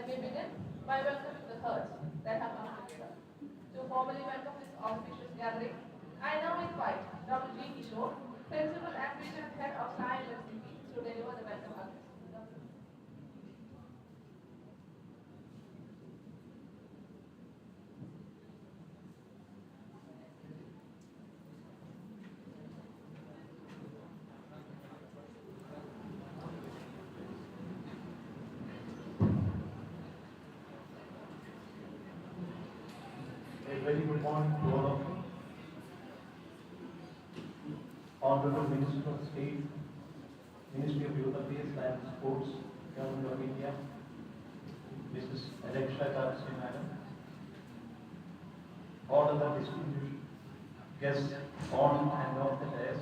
Let me begin by welcoming the herds that have come together. To formally welcome this auspicious gathering, I now invite Dr. G. Kishore, Principal and Regional Head of SAI LNCPE, to deliver the welcome address. A very good morning to all of you. Honorable Minister of State, Ministry of Youth Affairs and Sports, Government of India, Mrs. Raksha Khadse, Madam. All other distinguished guests on and off the dais,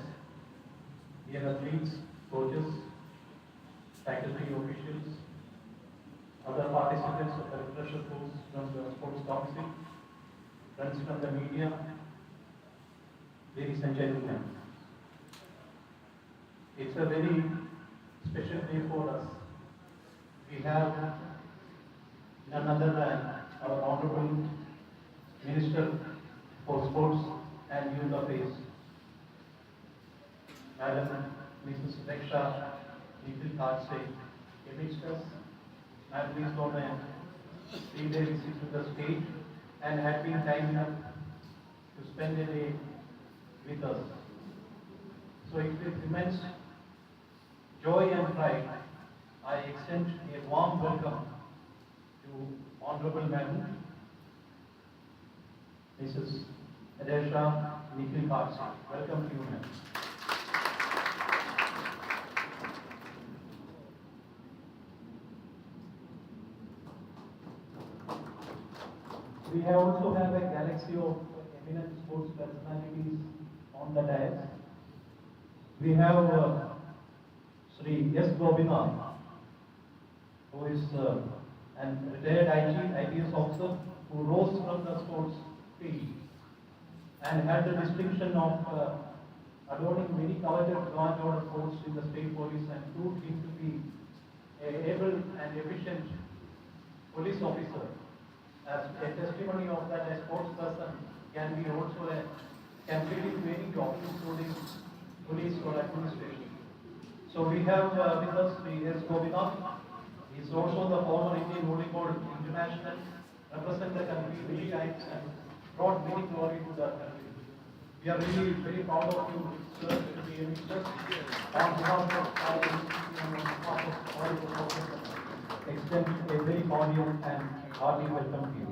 dear athletes, coaches, faculty officials, other participants of the refresher course from the Sports Council, friends from the media, ladies and gentlemen. It's a very special day for us. We have none other than our Honorable Minister for Sports and Youth Affairs, Madam Mrs. Raksha Nikhil Khadse, amidst us. I'm pleased on a 3-day visit to the state and had been kind enough to spend a day with us. So it with immense joy and pride, I extend a warm welcome to Honorable Madam Mrs. Raksha Nikhil Khadse. Welcome to you, ma'am. We have also have a galaxy of eminent sports personalities on the dais. We have Sri S. Gopinath, who is an retired IPS officer who rose from the sports field and had the distinction of adorning many coveted law and order posts in the state police and proved him to be an able and efficient police officer. As a testimony of that, a sports person can be also can fit into any job, including police or administration. So we have with us Sri S. Gopinath. He is also the former Indian volleyball international, represent the country many times and brought many glory to the country. We are really very proud of you, sir, to be a minister. On behalf of our institution and on behalf of all the officers, extend a very cordial and hearty welcome to you.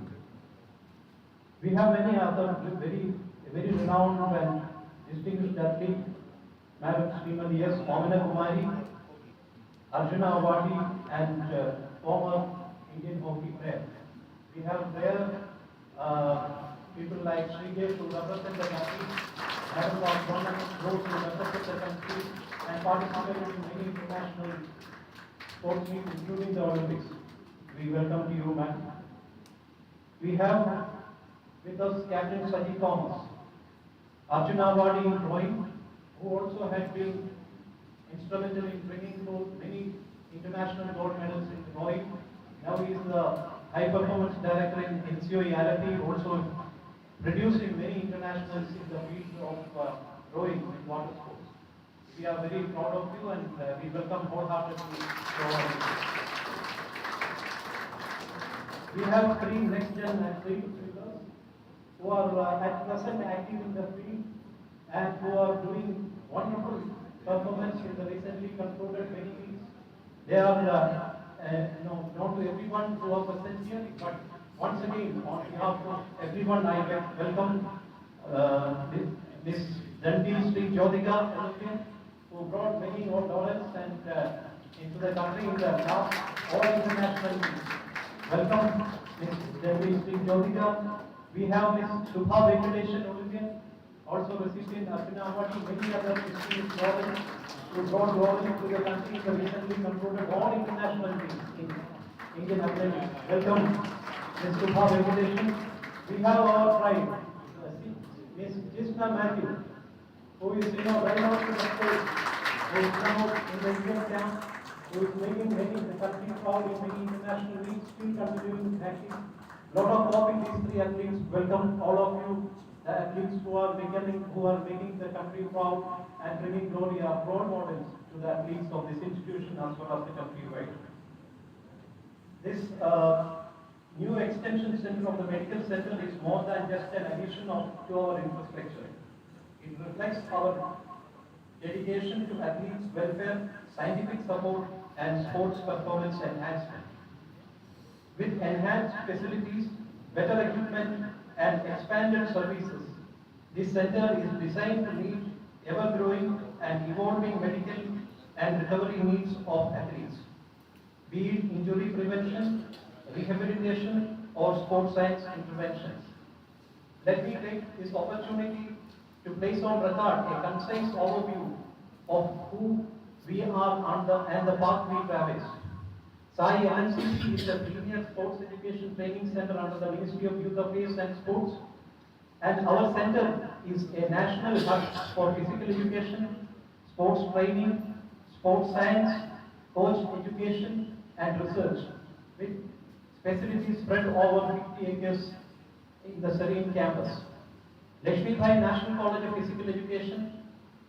We have many other very renowned and distinguished athletes, Madam Srimati S. Kumari, Arjuna Awardee and former Indian hockey player. We have there people like Srigesh who represent the country, Madam Rose who represent the country and participated in many international sports meets, including the Olympics. We welcome to you, ma'am. We have with us Captain Sajid Thomas, Arjuna Awardee in rowing, who also had been instrumental in bringing forth many international gold medals in rowing. Now he is the high performance director in NCOE, also producing many internationals in the field of rowing in water sports. We are very proud of you and we welcome wholeheartedly to our meeting. We have 3 next-gen athletes with us who are at present active in the field and who are doing wonderful performance in the recently concluded many meets. They are known to everyone who are present here, but once again, on behalf of everyone, I welcome Ms. Dandi Sri Jyotika Olympian, who brought many more dollars and into the country in the last all international meets. Welcome, Ms. Dandi Sri Jyotika. We have Ms. Shubha Venkatesan Olympian, also recipient Arjuna Awardee, many other distinguished scholars who brought glory to the country in the recently concluded all international meets in Indian athletics. Welcome, Ms. Shubha Venkatesan. We have our pride, Ms. Jisna Matthew, who is right out to the stage, who is now in the Indian camp, who is making the country proud in many international leagues, still continuing active. Lot of copy these three athletes. Welcome all of you, the athletes who are making the country proud and bringing glory, are role models to the athletes of this institution as well as the country wide. This new extension center of the medical center is more than just an addition to our infrastructure. It reflects our dedication to athletes' welfare, scientific support, and sports performance enhancement. With enhanced facilities, better equipment, and expanded services, this center is designed to meet ever-growing and evolving medical and recovery needs of athletes, be it injury prevention, rehabilitation, or sports science interventions. Let me take this opportunity to place on record a concise overview of who we are and the path we traverse. SAI LNCPE is the premier sports education training center under the Ministry of Youth Affairs and Sports, and our center is a national hub for physical education, sports training, sports science, coach education, and research, with facilities spread over 50 acres in the serene campus. Lakshmi Bai National College of Physical Education,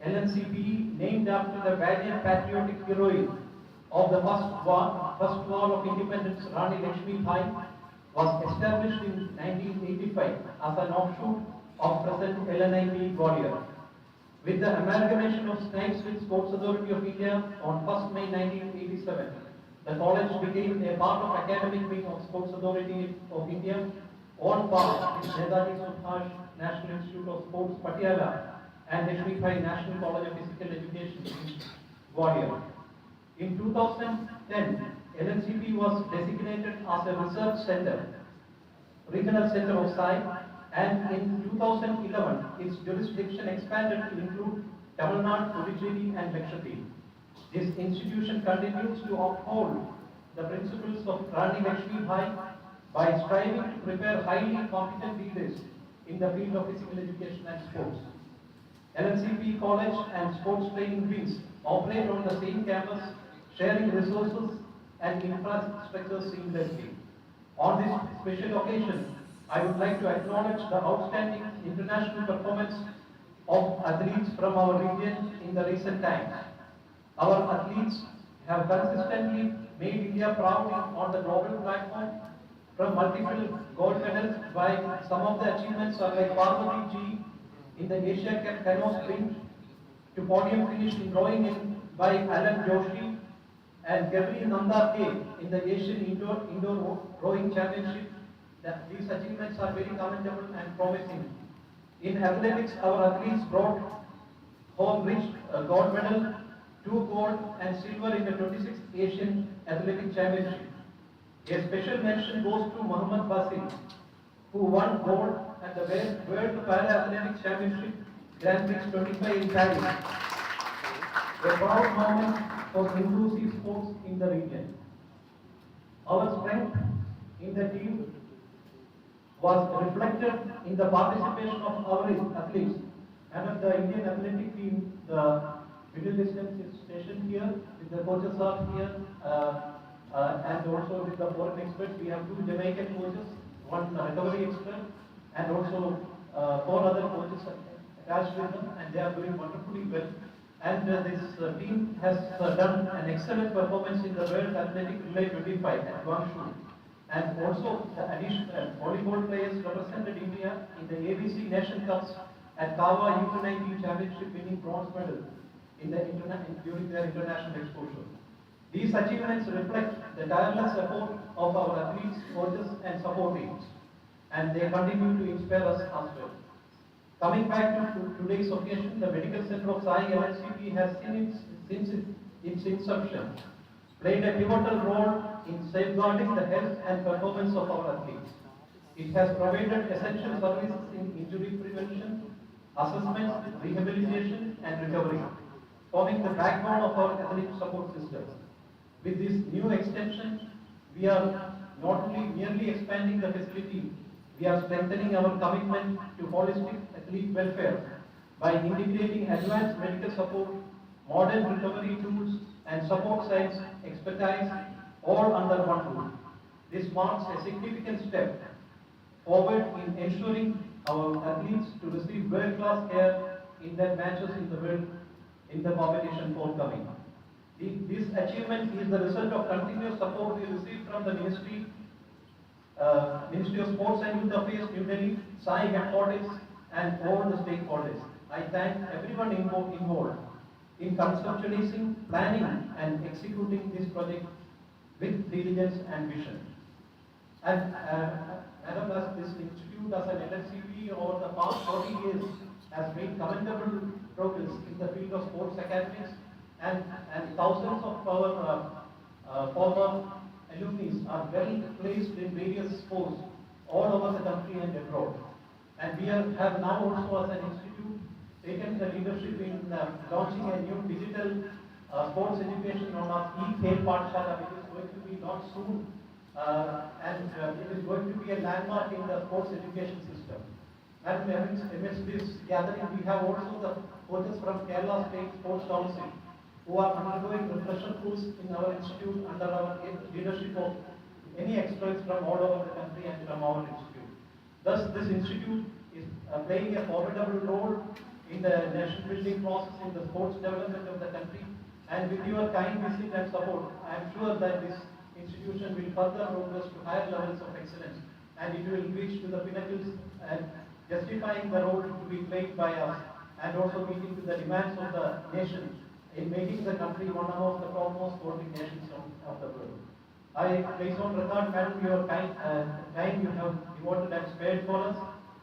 LNCPE, named after the valiant patriotic heroine of the first war of independence, Rani Lakshmi Bai, was established in 1985 as an offshoot of present LNIP Gwalior. With the amalgamation of Snipes with Sports Authority of India on 1st May 1987, the college became a part of academic wing of Sports Authority of India, on par with Netaji Subhash National Institute of Sports, Patiala, and Lakshmi Bai National College of Physical Education in Gwalior. In 2010, LNCP was designated as a research center, regional center of SAI, and in 2011, its jurisdiction expanded to include Tamil Nadu, Puducherry, and Lakshadweep. This institution continues to uphold the principles of Rani Lakshmi Bai by striving to prepare highly competent leaders in the field of physical education and sports. LNCP College and sports training wings operate on the same campus, sharing resources and infrastructure seamlessly. On this special occasion, I would like to acknowledge the outstanding international performance of athletes from our region in the recent times. Our athletes have consistently made India proud on the global platform, from multiple gold medals by some of the achievements are like Parvati G in the Asia Cup canoe sprint, to podium finish in rowing by Alan Joshi and Gabri Nanda K in the Asian Indoor Rowing Championship. These achievements are very commendable and promising. In athletics, our athletes brought home rich gold medal, 2 gold and silver in the 26th Asian Athletic Championship. A special mention goes to Muhammad Basim, who won gold at the World Para-Athletics Championship Grand Prix 25 in Paris. A proud moment for inclusive sports in the region. Our strength in the team was reflected in the participation of our athletes. And at the Indian athletic team, the middle distance is stationed here, with the coaches are here, and also with the foreign experts. We have 2 Jamaican coaches, 1 recovery expert, and also 4 other coaches attached with them, and they are doing wonderfully well. And this team has done an excellent performance in the World Athletic Relay 25 at Guangzhou. And also the additional volleyball players represented India in the ABC Nation Cups at Kawa U19 Championship, winning bronze medal during their international exposure. These achievements reflect the tireless effort of our athletes, coaches, and support teams, and they continue to inspire us as well. Coming back to today's occasion, the Medical Center of SAI LNCPE has, since its inception, played a pivotal role in safeguarding the health and performance of our athletes. It has provided essential services in injury prevention, assessment, rehabilitation, and recovery, forming the backbone of our athlete support system. With this new extension, we are not only merely expanding the facility, we are strengthening our commitment to holistic athlete welfare by integrating advanced medical support, modern recovery tools, and support science expertise all under one roof. This marks a significant step forward in ensuring our athletes to receive world-class care in their matches in the world in the competition forthcoming. This achievement is the result of continuous support we received from the Ministry of Sports and Youth Affairs, New Delhi, SAI headquarters, and all the stakeholders. I thank everyone involved in conceptualizing, planning, and executing this project with diligence and vision. And Madam, as this institute as an LNCPE over the past 40 years has made commendable progress in the field of sports academics, and thousands of our former alumni are well placed in various sports all over the country and abroad. And we have now also as an institute taken the leadership in launching a new digital sports education known as e-Khel Pathshala, which is going to be launched soon. It is going to be a landmark in the sports education system. And amidst this gathering, we have also the coaches from Kerala State Sports Council who are undergoing refresher course in our institute under our leadership of many experts from all over the country and from our institute. Thus, this institute is playing a formidable role in the nation building process in the sports development of the country. And with your kind visit and support, I am sure that this institution will further progress to higher levels of excellence, and it will reach to the pinnacles and justifying the role to be played by us, and also meeting to the demands of the nation in making the country one of the foremost sporting nations of the world. I place on record, Madam, your time you have devoted and spared for us,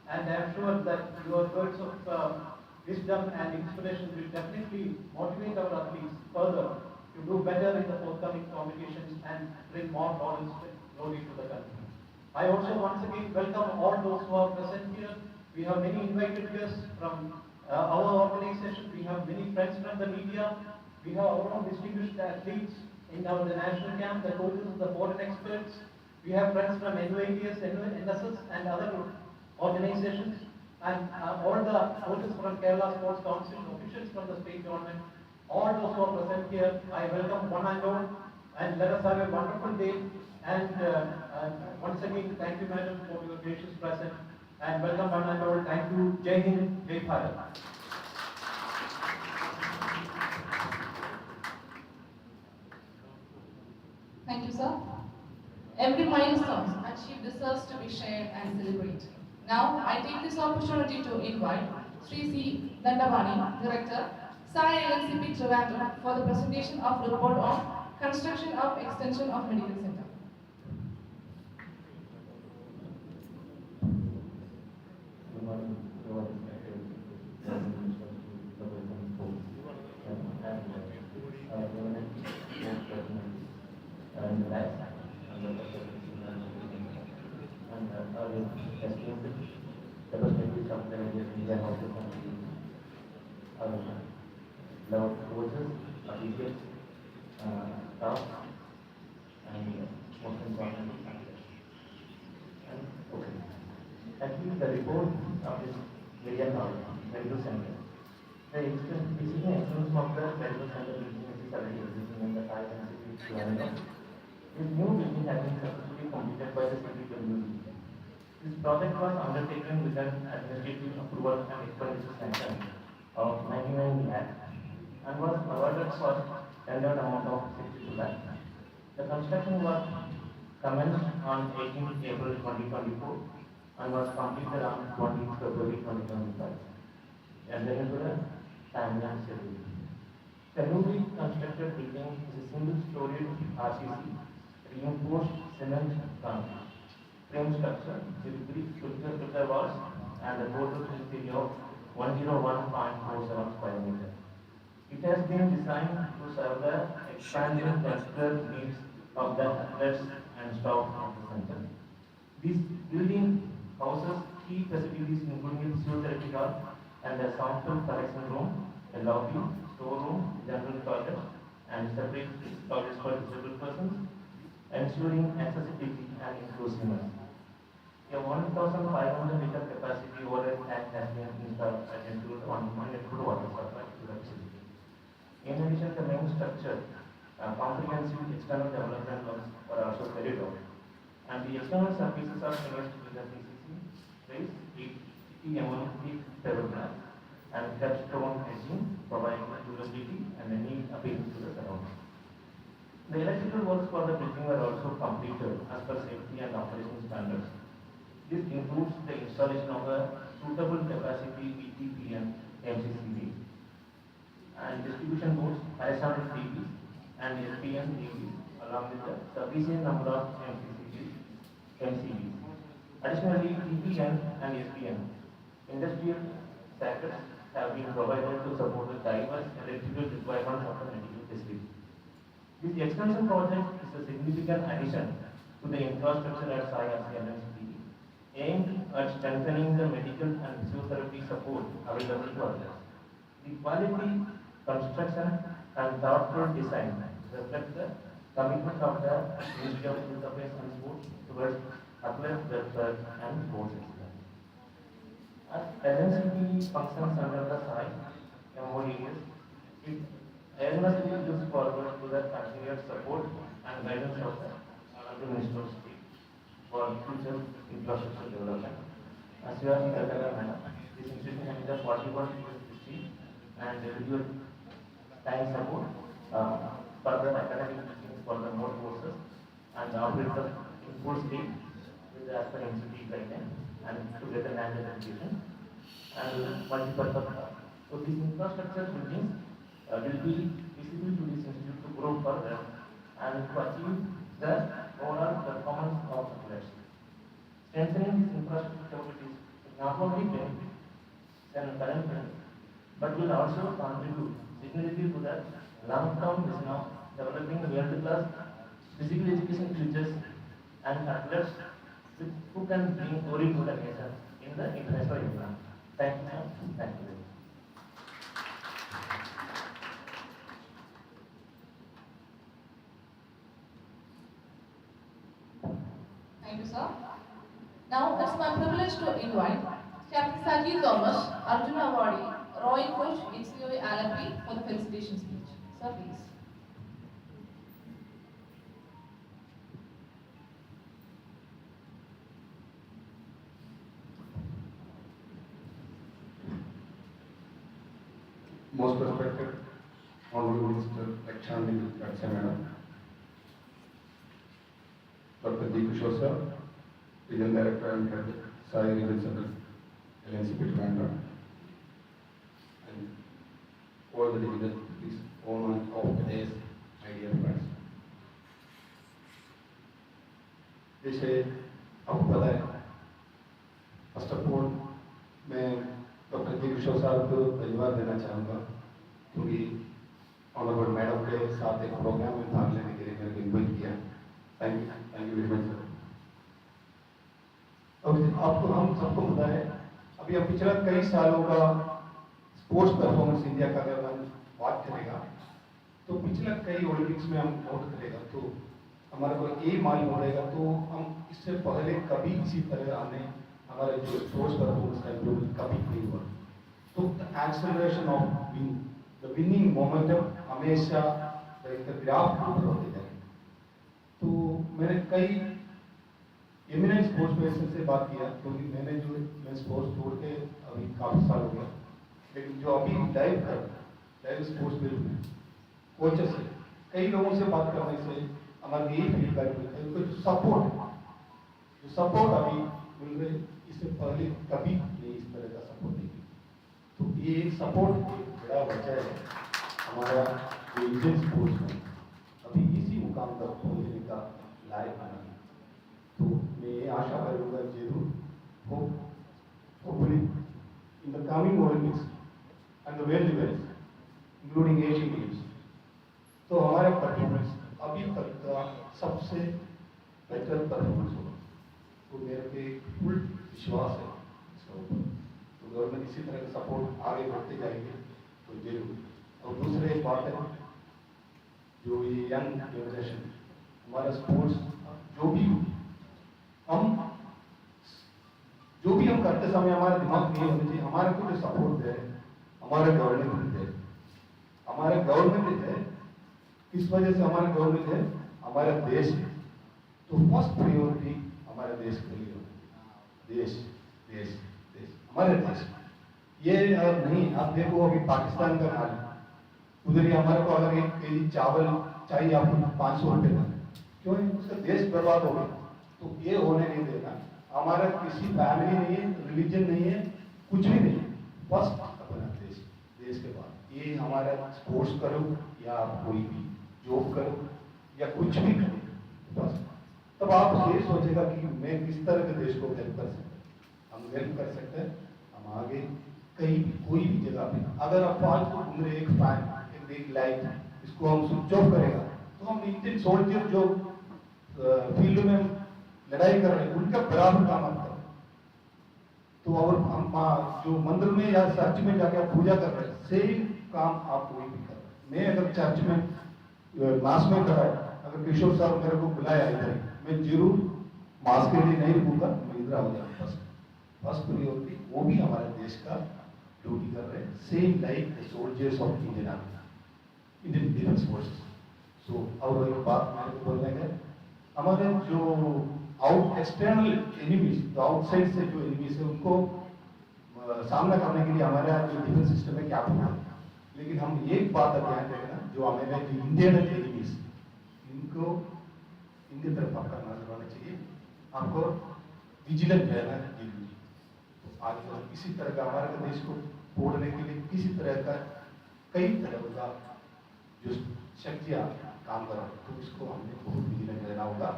and I am sure that your words of wisdom and inspiration will definitely motivate our athletes further to do better in the forthcoming competitions and bring more glory to the country. I also once again welcome all those who are present here. We have many invited guests from our organization. We have many friends from the media. We have our own distinguished athletes in our national camp, the coaches, the foreign experts. We have friends from NYDS, NSS, and other organizations, and all the coaches from Kerala Sports Council, officials from the state government. All those who are present here, I welcome one and all, and let us have a wonderful day. And once again, thank you, Madam, for your gracious presence, and welcome one and all. Thank you. Jai Hind, Jai Bharat. Thank you, sir. Every milestone achieved deserves to be shared and celebrated. Now, I take this opportunity to invite Sri C. Dandavani, Director, SAI LNCPE Trivandrum, for the presentation of report on construction of extension of medical center. Good morning, coaches, officials, staff, and most importantly, and okay. Actually, the report of this medical center. This is an extension of the medical center building which is already existing in the site and city of Trivandrum. This new building has been successfully completed by the city community. This project was undertaken with an administrative approval and expenditure sanction of 99 lakh and was awarded for tendered amount of 62 lakh. The construction was commenced on 18 April 2024 and was completed on 20 February 2025. And then to the timeline schedule. The newly constructed building is a single-storied RCC reinforced cement frame structure with brick filter walls and a total surface area of 101.47 square meters. It has been designed to serve the expanding cluster needs of the athletes and staff of the center. This building houses key facilities including physiotherapy hall and a sample collection room, a lobby, storeroom, general toilet, and separate toilets for disabled persons, ensuring accessibility and inclusiveness. A 1,500-liter capacity overhead tank has been installed and includes one water supply to the facility. In addition, the main structure comprehensive external development works were also carried out. And the external services are finished with the PCC, raise, EMOP, development, and capstone edging, providing durability and any appeal to the surroundings. The electrical works for the bridging were also completed as per safety and operation standards. This includes the installation of a suitable capacity VTPN MCCB and distribution boards, horizontal TVs and SPN TVs along with the sufficient number of MCBs. Additionally, TPN and SPN industrial circuits have been provided to support the diverse electrical requirements of the medical facility. This extension project is a significant addition to the infrastructure at SAI LNCPE, aimed at strengthening the medical and physiotherapy support available to others. The quality, construction, and thoughtful design reflect the commitment of the Ministry of Youth Affairs and Sports towards athletic welfare and sports excellence. As LNCPE functions under the SAI MODs, it earnestly looks forward to the continued support and guidance of the Honorable Minister of State for future infrastructure development. As you are aware, madam, this institution has a 41 years history and regular time support for the academic teaching for the more courses and operates in full speed with the as per NCT guideline and to get a national education and multi-purpose. So this infrastructure buildings will be visible to this institute to grow further and to achieve the overall performance of athletes. Strengthening this infrastructure capabilities will not only benefit the current trends, but will also contribute significantly to the long-term vision of developing world-class physical education futures and athletes who can bring glory to the nation in the international arena. Thank you, ma'am. Thank you. Thank you, sir. Now it's my privilege to invite Captain Sajid Thomas, Arjuna Awardee, rowing coach, HCOA LNP for the felicitation speech. Sir, please. Most respected Honorable Minister Raksha Nikhil Khadse Madam, Dr. D. Kishore Sir, Regional Director and Head, SAI Regional Center, LNCPE Trivandrum, and all the dignitaries on and off the days, my dear friends. जैसे आपको पता है, first of all मैं doctor D किशोर साहब को धन्यवाद देना चाहूँगा क्योंकि ऑनरेबल मैडम के साथ एक प्रोग्राम में भाग लेने के लिए मेरे को इन्वाइट किया। Thank you very much sir. अब आपको हम सबको पता है, अभी हम पिछले कई सालों का स्पोर्ट्स परफॉर्मेंस इंडिया का अगर हम बात करेगा तो पिछले कई ओलंपिक्स में हम नोट करेगा तो हमारे को ये मालूम रहेगा तो हम इससे पहले कभी इसी तरह हमने हमारे जो स्पोर्ट्स परफॉर्मेंस का इम्प्रूवमेंट कभी नहीं हुआ। तो acceleration of the winning momentum हमेशा ग्राफ ऊपर होते जाए। तो मैंने कई एमिनेंट स्पोर्ट्स पर्सन से बात किया क्योंकि मैं स्पोर्ट्स छोड़ के अभी काफ़ी साल हो गया, लेकिन जो अभी लाइव स्पोर्ट्स में कोचेस से कई लोगों से बात करने से हमारे यही फीडबैक मिलता है उनको जो सपोर्ट अभी मिल रहे इससे पहले कभी नहीं इस तरह का सपोर्ट नहीं। तो ये एक सपोर्ट एक बड़ा वजह है हमारा जो इंडियन स्पोर्ट्स में अभी इसी मुकाम तक पहुंचने का लायक बना। तो मैं ये आशा करूँगा जरूर hopefully in the coming Olympics and the world events including Asian games तो हमारा परफॉर्मेंस अभी तक का सबसे बेहतर परफॉर्मेंस होगा। तो मेरे पे फुल विश्वास है इसके ऊपर। तो गवर्नमेंट इसी तरह का सपोर्ट आगे बढ़ते जाएंगे तो जरूर। और दूसरी एक बात है जो ये यंग जनरेशन हमारा स्पोर्ट्स जो भी हम करते समय हमारे दिमाग में ये होना चाहिए हमारे को जो सपोर्ट दे हमारे गवर्नमेंट है किस वजह से हमारा गवर्नमेंट है, हमारा देश है। तो फर्स्ट प्रायोरिटी हमारे देश के लिए होगी। देश देश देश हमारे देश। ये अगर नहीं, आप देखो अभी पाकिस्तान का हाल, उधर ही हमारे को अगर 1 केजी चावल चाहिए आपको 500 रुपये का, क्यों है? उसका देश बर्बाद हो गया। तो ये होने नहीं देना। हमारा किसी फैमिली नहीं है, रिलीजन नहीं है, कुछ भी नहीं। फर्स्ट अपना देश, देश के बाद ये हमारा स्पोर्ट्स करो या कोई भी जॉब करो या कुछ भी करो, बस तब आप ये सोचेगा कि मैं किस तरह के देश को हेल्प कर सकता हूँ। हम हेल्प कर सकते हैं, हम आगे कहीं भी कोई भी जगह पे अगर आप फालतू घूम रहे, एक फैन एक लाइट इसको हम स्विच ऑफ करेगा तो हम इंडियन सोल्जर जो फील्ड में लड़ाई कर रहे हैं उनका बराबर काम आता है। तो और हम जो मंदिर में या चर्च में जाके आप पूजा कर रहे हैं, सेम काम आप कोई भी कर रहे हैं। मैं अगर चर्च में मास में खड़ा है, अगर किशोर साहब मेरे को बुलाया इधर, मैं जरूर मास के लिए नहीं रुकूंगा, मैं इधर आ जाऊंगा। फर्स्ट प्रायोरिटी वो भी हमारे देश का ड्यूटी कर रहे हैं, same like the soldiers of Indian army, Indian defence forces. So और एक बात मेरे को बोलने का, हमारे जो आउट एक्सटर्नल एनिमीज, तो आउटसाइड से जो एनिमीज है उनको सामना करने के लिए हमारा जो डिफेंस सिस्टम है क्या है। लेकिन हम एक बात का ध्यान रखना, जो हमारे जो इंडियन एनिमीज इनको इनकी तरफ आपका नजर होना चाहिए, आपको विजिलेंट रहना जरूरी। तो आज किसी तरह का हमारे देश को तोड़ने के लिए किसी तरह का कई तरह का जो शक्तियाँ काम कर रहा है, तो इसको हमने बहुत विजिलेंट रहना होगा।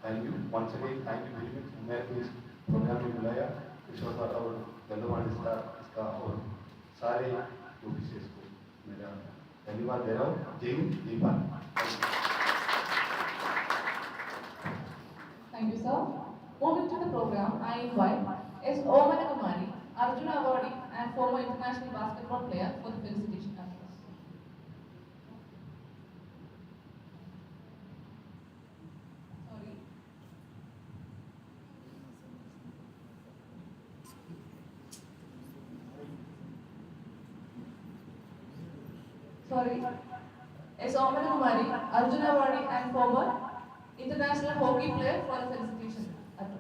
Thank you once again, thank you very much. मैं को इस प्रोग्राम में बुलाया, किशोर साहब और गंधमान इसका और सारे ऑफिसर्स को मेरा धन्यवाद दे रहा हूँ। जय हिंद, जय Bharat. Thank you, sir. Moving to the program, I invite S. Omana Kumari, Arjuna awardee and former international basketball player for the felicitation address. Sorry. S. Omana Kumari, Arjuna awardee and former international hockey player for the felicitation address.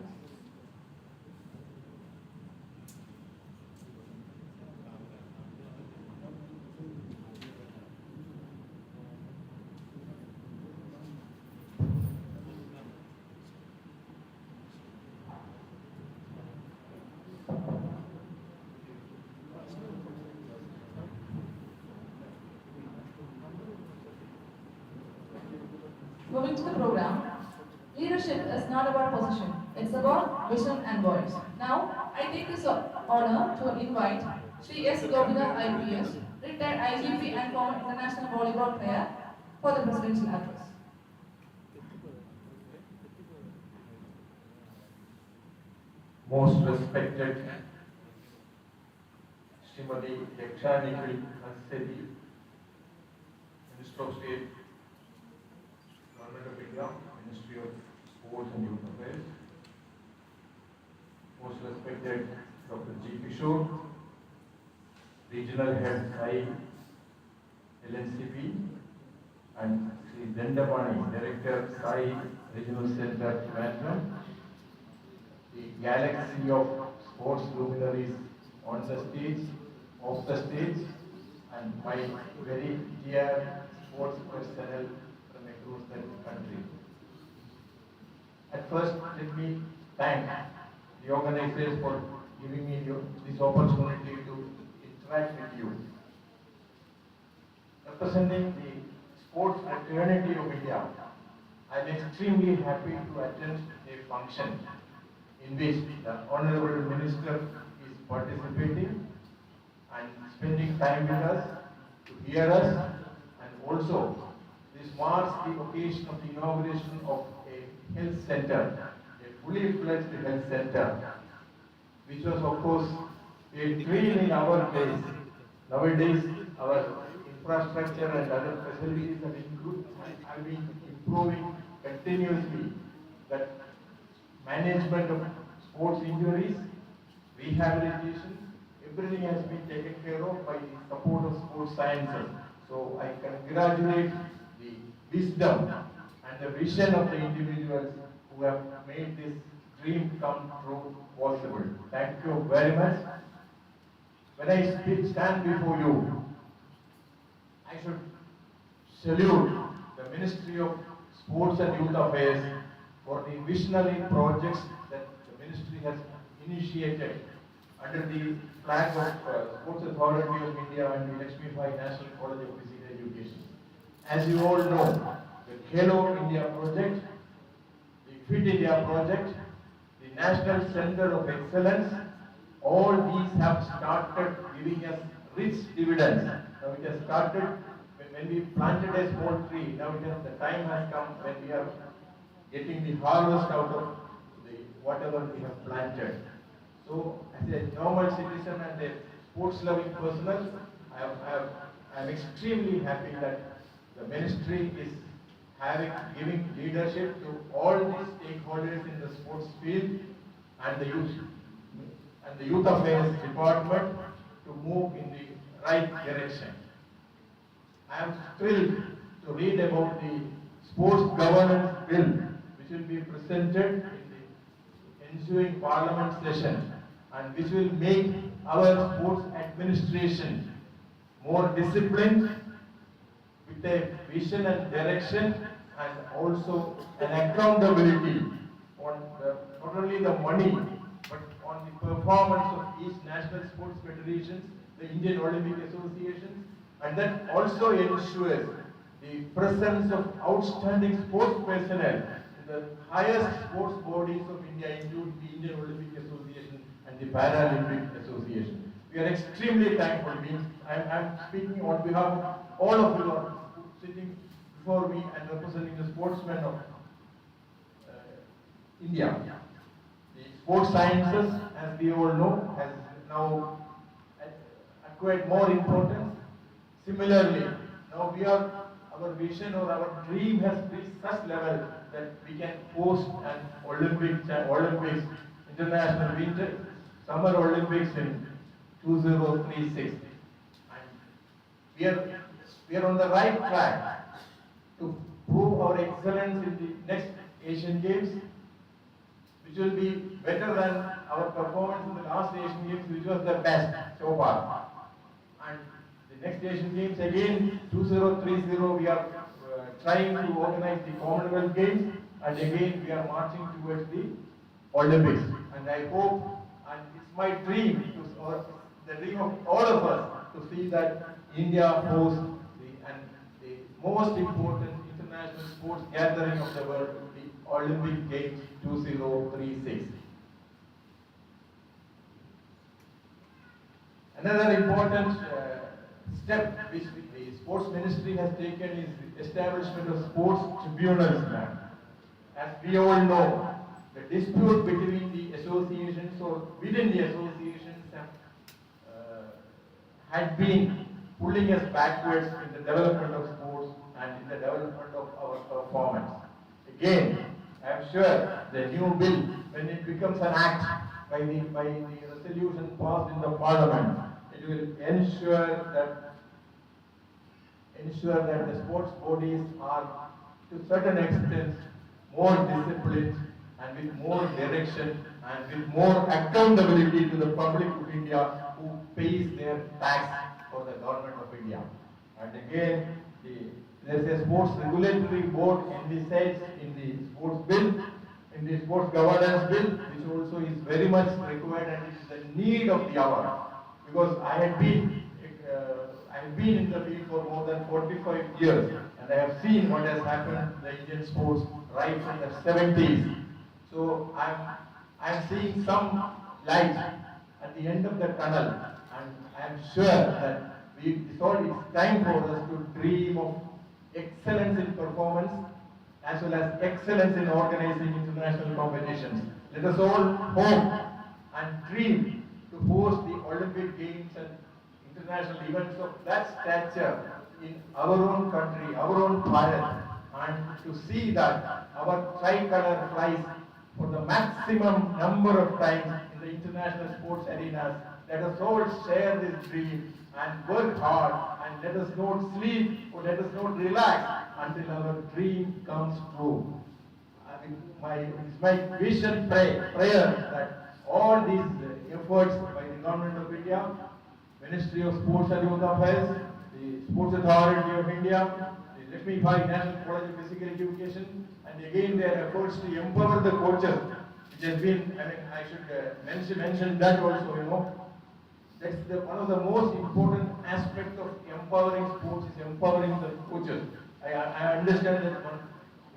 Moving to the program, leadership is not about position, it's about vision and voice. Now, I take this honor to invite Sri S. Gopinath IPS, retired IGP and former international volleyball player, for the presidential address. Most respected Srimati Raksha Nikhil Khadse, Minister of State, Government of India, Ministry of Sports and Youth Affairs. Most respected Dr. G. Kishore, Regional Head SAI, LNCPE, and Sri Dandapani, Director SAI Regional Center, Trivandrum. The galaxy of sports luminaries on the stage, off the stage, and my very dear sports personnel from across the country. At first, let me thank the organizers for giving me this opportunity to interact with you. Representing the sports fraternity of India, I am extremely happy to attend a function in which the Honorable Minister is participating and spending time with us to hear us, and also this marks the occasion of the inauguration of a health center, a fully fledged health center, which was of course a dream in our days. Nowadays, our infrastructure and other facilities have been improving continuously. That management of sports injuries, rehabilitation, everything has been taken care of by the support of sports sciences. So I congratulate the wisdom and the vision of the individuals who have made this dream come true possible. Thank you very much. When I stand before you, I should salute the Ministry of Sports and Youth Affairs for the visionary projects that the ministry has initiated under the flag of Sports Authority of India and the Lakshmi Bai National College of Physical Education. As you all know, the Hello India project, the Fit India project, the National Center of Excellence, all these have started giving us rich dividends. Now it has started when we planted a small tree. Now the time has come when we are getting the harvest out of whatever we have planted. So, as a normal citizen and a sports-loving person, I am extremely happy that the ministry is giving leadership to all these stakeholders in the sports field and the youth affairs department to move in the right direction. I am thrilled to read about the sports governance bill, which will be presented in the ensuing parliament session, and which will make our sports administration more disciplined, with a vision and direction, and also an accountability on not only the money, but on the performance of each national sports federations, the Indian Olympic Association, and that also ensures the presence of outstanding sports personnel in the highest sports bodies of India, including the Indian Olympic Association and the Paralympic Association. We are extremely thankful. I am speaking on behalf of all of you who are sitting before me and representing the sportsmen of India. The sports sciences, as we all know, has now acquired more importance. Similarly, now our vision or our dream has reached such level that we can host an Olympics, international winter, summer Olympics in 2036. And we are on the right track to prove our excellence in the next Asian Games, which will be better than our performance in the last Asian Games, which was the best so far. And the next Asian Games, again, 2030, we are trying to organize the Commonwealth Games, and again we are marching towards the Olympics. And I hope, and it's my dream, or the dream of all of us, to see that India hosts the most important international sports gathering of the world, the Olympic Games 2036. Another important step which the sports ministry has taken is the establishment of sports tribunals now. As we all know, the dispute between the associations or within the associations had been pulling us backwards in the development of sports and in the development of our performance. Again, I am sure the new bill, when it becomes an act by the resolution passed in the parliament, it will ensure that the sports bodies are to a certain extent more disciplined and with more direction and with more accountability to the public of India who pays their tax for the government of India. And again, there is a sports regulatory board envisaged in the sports bill, in the sports governance bill, which also is very much required and is the need of the hour. Because I have been in the field for more than 45 years, and I have seen what has happened in the Indian sports right from the 70s. So I'm seeing some light at the end of the tunnel, and I'm sure that it's time for us to dream of excellence in performance as well as excellence in organizing international competitions. Let us all hope and dream to host the Olympic Games and international events of that stature in our own country, our own Bharat, and to see that our tricolor flies for the maximum number of times in the international sports arenas let us all share this dream and work hard, and let us not sleep or let us not relax until our dream comes true. I mean, it's my vision prayer that all these efforts by the Government of India, Ministry of Sports and Youth Affairs, the Sports Authority of India, the Lakshmi Bai National College of Physical Education, and again their efforts to empower the coaches, which has been, I should mention that also, that's one of the most important aspects of empowering sports is empowering the coaches. I understand that one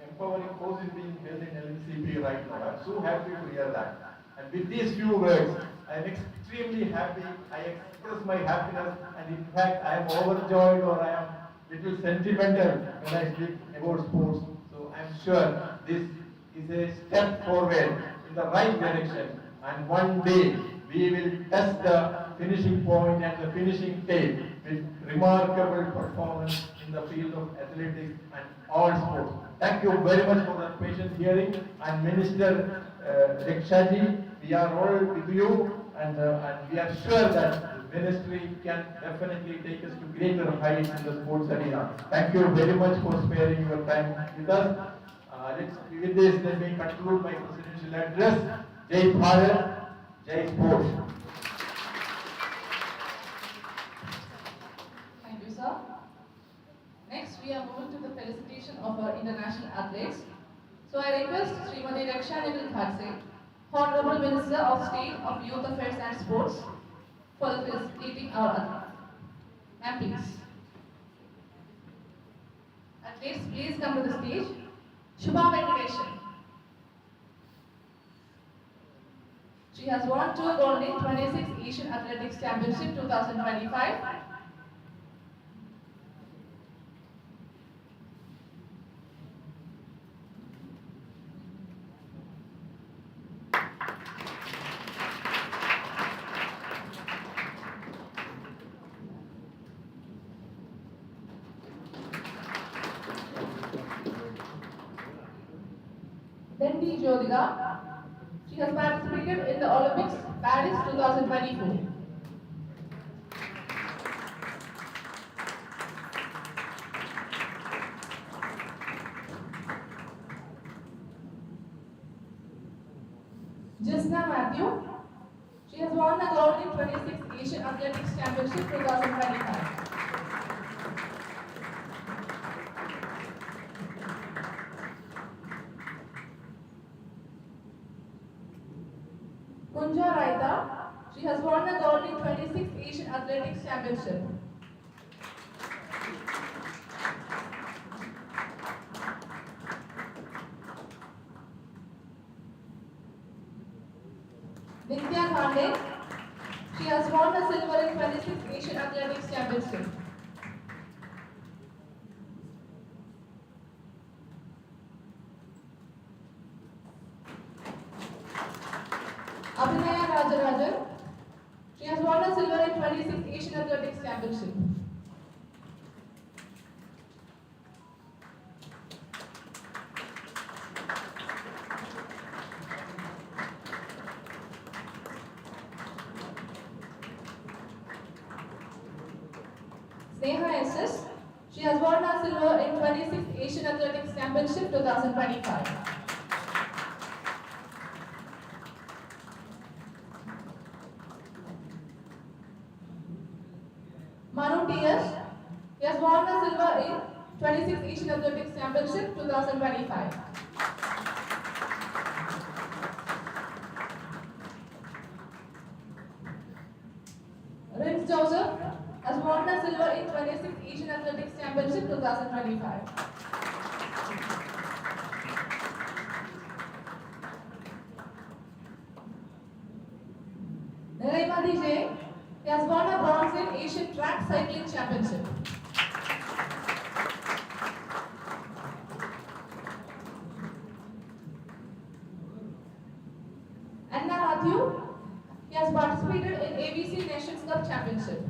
empowering coach is being held in LNCPE right now. I'm so happy to hear that. And with these few words, I'm extremely happy. I express my happiness, and in fact, I am overjoyed, or I am little sentimental when I speak about sports. So I'm sure this is a step forward in the right direction, and one day we will touch the finishing point and the finishing tape with remarkable performance in the field of athletics and all sports. Thank you very much for that patient hearing. And Minister Raksha Ji, we are all with you, and we are sure that the ministry can definitely take us to greater heights in the sports arena. Thank you very much for sparing your time with us. With this, let me conclude my presidential address. Jai Bharat, Jai Sports. Thank you, sir. Next, we are moving to the felicitation of our international athletes. So I request Srimati Raksha Nikhil Khadse, Honorable Minister of State of Youth Affairs and Sports, for felicitating our athletes. Ma'am, please. Athletes, please come to the stage. Shubha Venkatesan. She has won 2 gold in 26 Asian Athletics Championship 2025. Then D. Jyotika. She has participated in the Olympics Paris 2024. Jisna Matthew. She has won the gold in 26 Asian Athletics Championship 2025. Kunja Raita. She has won the gold in 26 Asian Athletics Championship. Nitya Khande. She has won the silver in 26 Asian Athletics Championship. Abhinaya Rajarajan. She has won the silver in 26 Asian Athletics Championship. Sneha SS. She has won the silver in 26 Asian Athletics Championship 2025. Manu T.S. He has won the silver in 26 Asian Athletics Championship 2025. Rins Joseph has won the silver in 26 Asian Athletics Championship 2025. Naraimadi J. He has won a bronze in Asian Track Cycling Championship. Anna Matthew. He has participated in ABC Nations Cup Championship.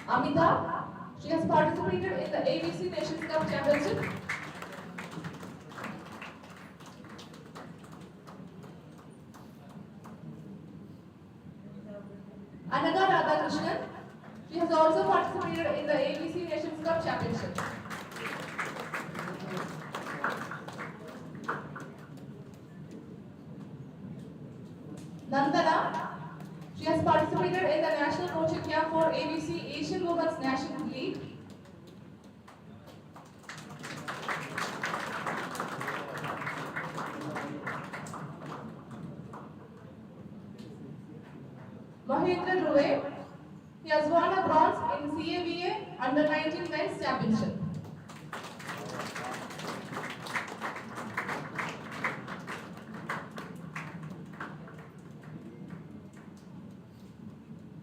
Amita. She has participated in the ABC Nations Cup Championship. Balakrishnan. She has also participated in the ABC Nations Cup Championship. Nandana. She has participated in the national coaching camp for ABC Asian Women's National League. Mahendra Dhruve. He has won a bronze in CABA Under-19 Men's Championship.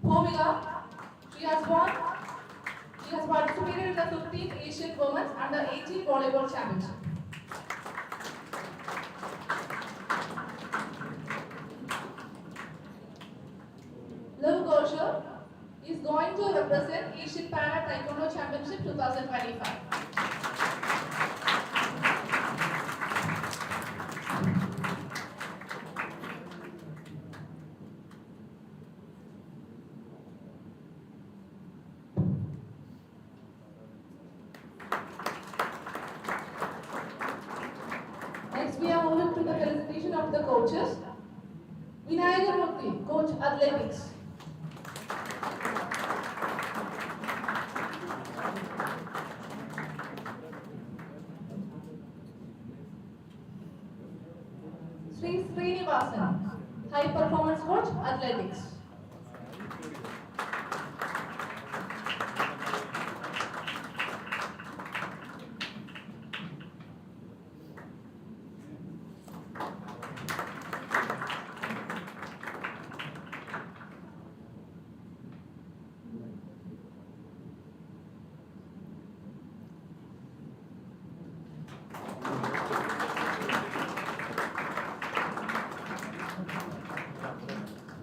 Bhumika. She has participated in the 15th Asian Women's Under-18 Volleyball Championship. Lil Kosher is going to represent Asian Para Taekwondo Championship 2025. Next, we are moving to the felicitation of the coaches. Vinayagar Murthy, Coach Athletics. Sri Srinivasan, High Performance Coach Athletics.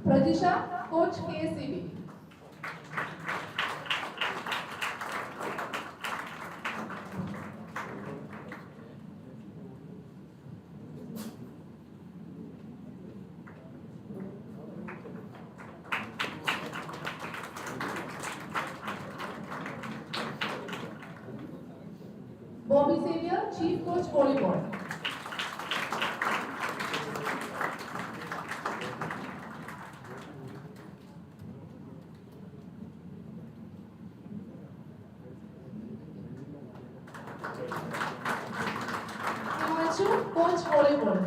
Pratisha, Coach KSCB. Bobby Xavier, Chief Coach Volleyball. Himanshu, Coach Volleyball.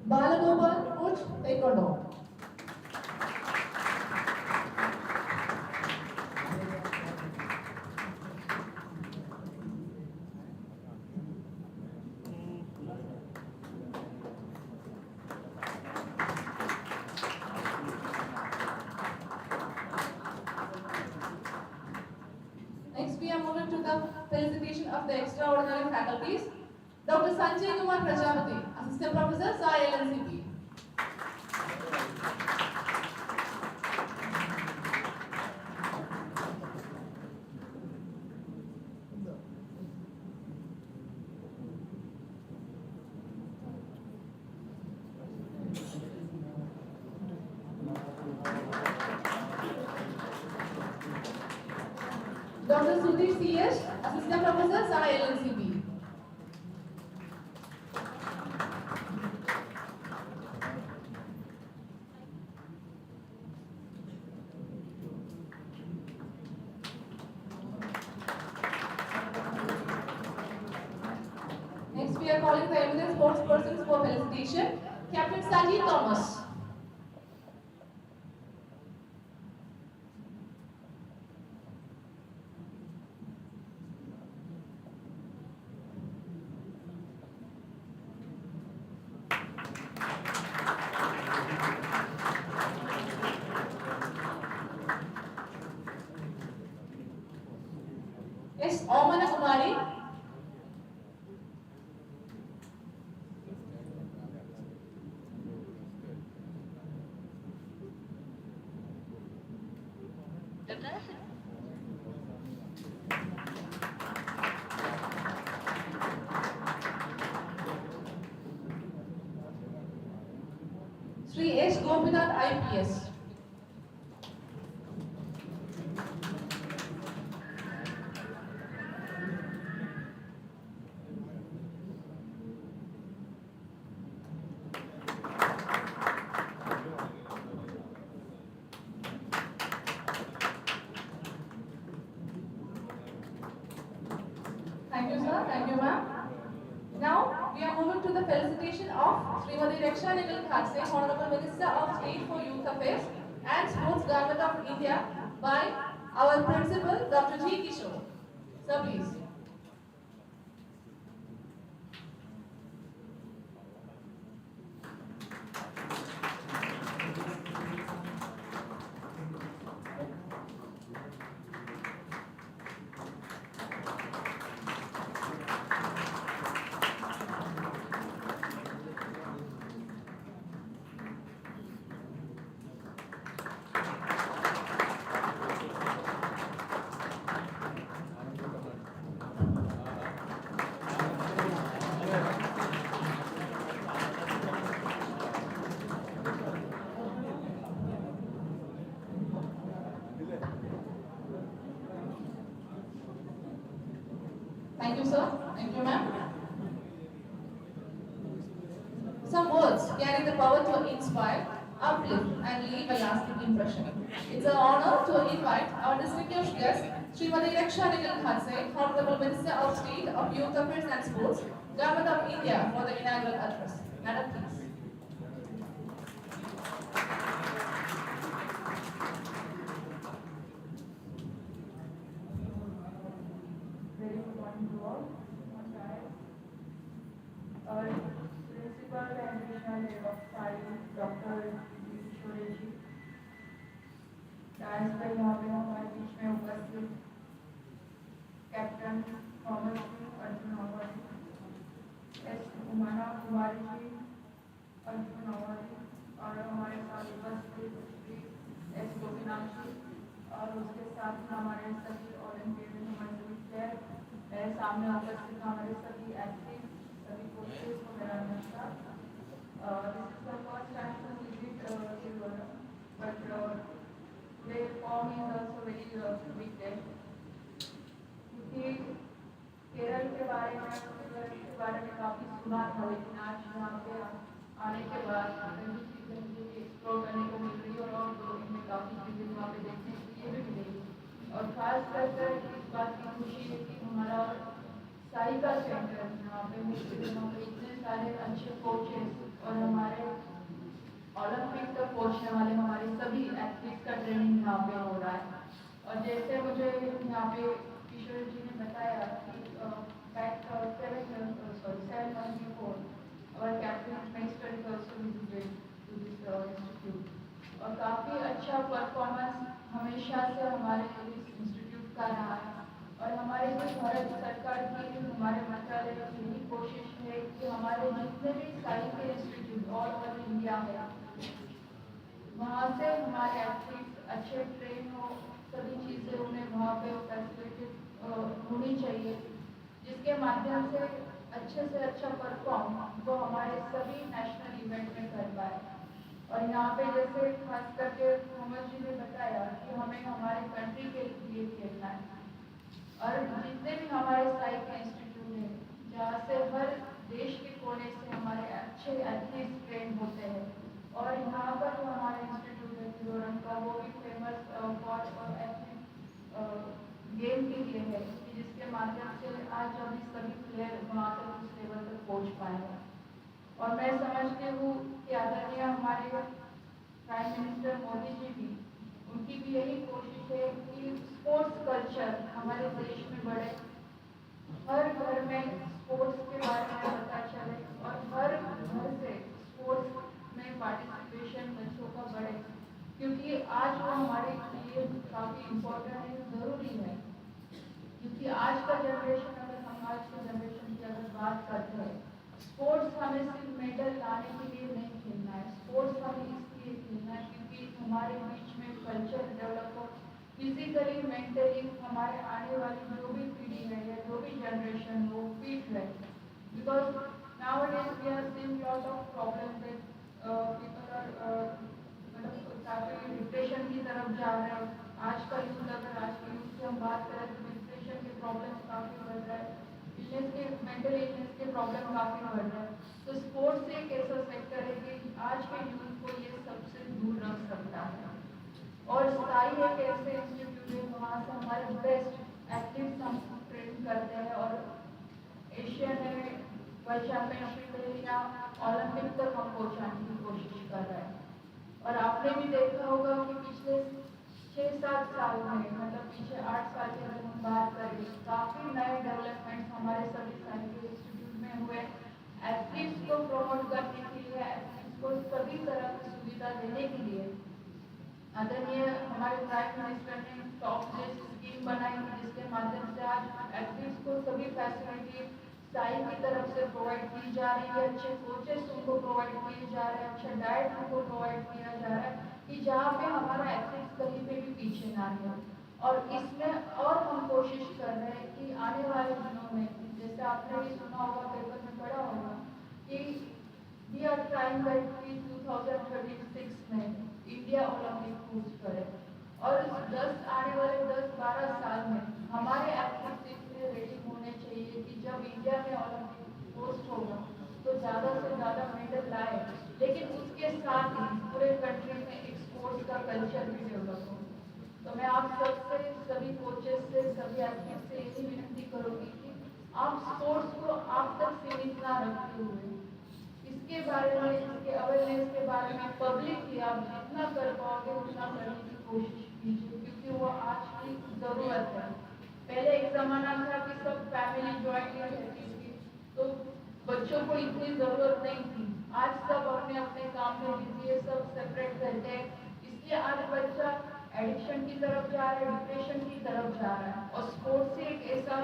Balagopal, Coach Taekwondo. Next, we are moving to the felicitation of the extraordinary faculties. Dr. Sanjay Kumar Prajapati, Assistant Professor, SAI LNCPE. Dr. Sudhir CS, Assistant Professor, SAI LNCPE. Next, we are calling the eminent sports persons for felicitation. Captain Sanjeev Thomas. Yes, Omana Kumari. Shri S. Gopinath IPS. Thank you, sir. Thank you, ma'am. Now, we are moving to the felicitation of Srimati Raksha Nikhil Khadse, Honorable Minister of State for Youth Affairs and Sports Government of India by our Principal, Dr. G. Kishore. Sir, please. Thank you, sir. Thank you, ma'am. Some words carry the power to inspire, uplift, and leave a lasting impression. It's an honor to invite our distinguished guest, Srimati Raksha Nikhil Khadse, Honorable Minister of State of Youth Affairs and Sports, Government of India, for the inaugural address. Madam, please. Very good morning to all. Our principal and regional head of SAI, Dr. Kishore ji, डांस पर यहाँ पे हमारे बीच में उपस्थित captain Thomas ji, Arjun award, S Umana Kumari ji, Arjun award, और हमारे साथ उपस्थित श्री एस गोपीनाथ जी, और उसके साथ हमारे सभी ओलंपिक में हमारे सभी प्लेयर, मेरे सामने उपस्थित हमारे सभी एथलीट, सभी कोचेस को मेरा नमस्कार। This is the first time to visit Trivandrum, but today for me is also very big day, क्योंकि केरल के बारे में काफ़ी सुना था, लेकिन आज यहाँ पे आने के बाद नई चीज़ें मुझे एक्सप्लोर करने को मिल रही है और इनमें काफ़ी चीज़ें वहाँ पे देखने के लिए भी मिलेगी। और खास कर इस बात की खुशी है कि हमारा साई का सेंटर यहाँ पे वहाँ पे इतने सारे अच्छे कोचेस और हमारे ओलंपिक तक पहुँचने वाले हमारे सभी एथलीट्स का ट्रेनिंग यहाँ पे हो रहा है। और जैसे मुझे यहाँ पे किशोर जी ने बताया कि back 7 months before our captain minister is also visited to this institute, और काफ़ी अच्छा परफॉर्मेंस हमेशा से हमारे इस इंस्टीट्यूट का रहा है। और हमारे जो भारत सरकार की हमारे मंत्रालय की यही कोशिश है कि हमारे जितने भी साई के इंस्टीट्यूट ऑल ओवर इंडिया है, वहाँ से हमारे एथलीट्स अच्छे ट्रेन हो, सभी चीज़ें उन्हें वहाँ पे फैसिलिटेड होनी चाहिए, जिसके माध्यम से अच्छा परफॉर्म वो हमारे सभी नेशनल इवेंट में कर पाए। और यहाँ पे जैसे खास करके थॉमस जी ने बताया कि हमें हमारे कंट्री के लिए खेलना है, और जितने भी हमारे साई के इंस्टीट्यूट हैं जहाँ से हर देश के कोने से हमारे अच्छे एथलीट्स ट्रेन होते हैं, और यहाँ पर जो हमारे इंस्टीट्यूट है त्रिवरम का, वो भी फेमस फॉर एथलीट गेम के लिए है, कि जिसके माध्यम से आज अभी सभी प्लेयर वहाँ तक उस लेवल तक पहुँच पाए हैं। और मैं समझती हूँ कि आदरणीय हमारे प्राइम मिनिस्टर मोदी जी भी, उनकी भी यही कोशिश है कि स्पोर्ट्स कल्चर हमारे देश में बढ़े, हर घर में स्पोर्ट्स के बारे में पता चले और हर घर से स्पोर्ट्स में पार्टिसिपेशन बच्चों का बढ़े, क्योंकि आज वो हमारे लिए काफ़ी इम्पोर्टेंट है, ज़रूरी है। क्योंकि आज का जनरेशन, अगर हम आज के जनरेशन की अगर बात करते हैं, स्पोर्ट्स हमें सिर्फ मेडल लाने के लिए नहीं खेलना है, स्पोर्ट्स हमें इसलिए खेलना है क्योंकि हमारे बीच में कल्चर डेवलप हो, फिजिकली मेंटली हमारे आने वाली जो भी पीढ़ी है या जो भी जनरेशन हो फिट रहे। Because nowadays we are seeing lot of problems that people are तरफ जा रहे हैं। आज का यूथ, अगर आज के यूथ की हम बात करें तो डिप्रेशन के प्रॉब्लम काफ़ी बढ़ रहा है, इलनेस के, मेंटल इलनेस के प्रॉब्लम काफ़ी बढ़ रहा है। तो स्पोर्ट्स एक ऐसा सेक्टर है कि आज के यूथ को ये सबसे दूर रख सकता है। और साई एक ऐसे इंस्टीट्यूट है वहाँ से हमारे बेस्ट एथलीट्स हम ट्रेन करते हैं और एशियन में वर्ल्ड चैंपियनशिप या ओलंपिक तक हम पहुँचाने की कोशिश कर रहे हैं। और आपने भी देखा होगा कि पिछले 6-7 साल में, मतलब पीछे 8 साल की अगर हम बात करें, काफ़ी नए डेवलपमेंट्स हमारे सभी साइंटिफिक इंस्टीट्यूट में हुए। एथलीट्स को प्रमोट करने के लिए, एथलीट्स को सभी तरह की सुविधा देने के लिए आदरणीय हमारे प्राइम मिनिस्टर ने टॉप लिस्ट स्कीम बनाई थी, जिसके माध्यम से आज एथलीट्स को सभी फैसिलिटी साई की तरफ से प्रोवाइड की जा रही है। अच्छे कोचेस उनको प्रोवाइड किए जा रहे हैं, अच्छा डाइट उनको प्रोवाइड किया जा रहा है कि जहाँ पे हमारा एथलीट्स कहीं पे भी पीछे ना रहे। और इसमें और हम कोशिश कर रहे हैं कि आने वाले दिनों में, जैसे आपने भी सुना होगा, पेपर में पढ़ा होगा कि वी आर ट्राइंग दैट कि 2036 में इंडिया ओलंपिक होस्ट करे। और आने वाले 10-12 साल में हमारे एथलीट्स इतने रेडी होने चाहिए कि जब इंडिया में ओलंपिक होस्ट होगा तो ज़्यादा से ज़्यादा मेडल लाए, लेकिन उसके साथ ही पूरे कंट्री में एक स्पोर्ट्स का कल्चर भी डेवलप हो। तो मैं आप सबसे, सभी कोचेस से, सभी एथलीट्स से यही विनती करूँगी कि आप स्पोर्ट्स को आप तक सीमित ना रखते हुए इसके बारे में, इसके अवेयरनेस के बारे में पब्लिकली आप जितना कर पाओगे उतना करने की कोशिश कीजिए, क्योंकि वो आज की ज़रूरत है। पहले एक ज़माना था कि सब फैमिली ज्वाइंट रहती थी तो बच्चों को इतनी ज़रूरत नहीं थी। आज सब अपने अपने काम में बिजी है, सब सेपरेट रहते हैं, इसलिए आज बच्चा एडिक्शन की तरफ जा रहा है, डिप्रेशन की तरफ जा रहा है। और स्पोर्ट्स ही एक ऐसा